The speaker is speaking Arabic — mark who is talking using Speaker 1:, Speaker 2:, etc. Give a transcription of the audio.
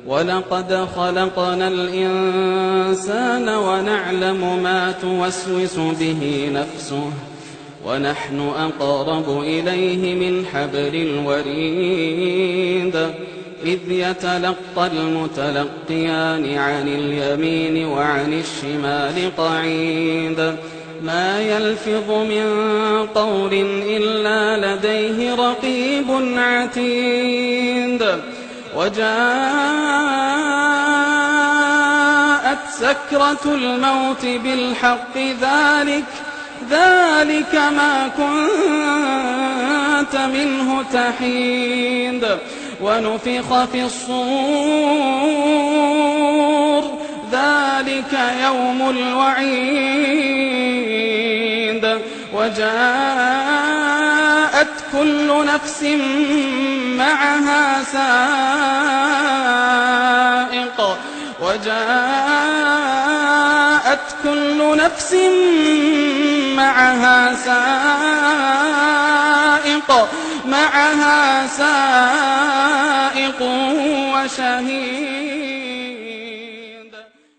Speaker 1: ولقد خلقنا الإنسان ونعلم ما توسوس به نفسه ونحن أقرب إليه من حبل الوريد إذ يتلقى المتلقيان عن اليمين وعن الشمال قعيد ما يلفظ من قول إلا لديه رقيب عتيد وجاءت سكرة الموت بالحق ذلك ما كنت منه تحيد ونفخ في الصور ذلك يوم الوعيد وجاءت كل نفس معها سائق وشهيد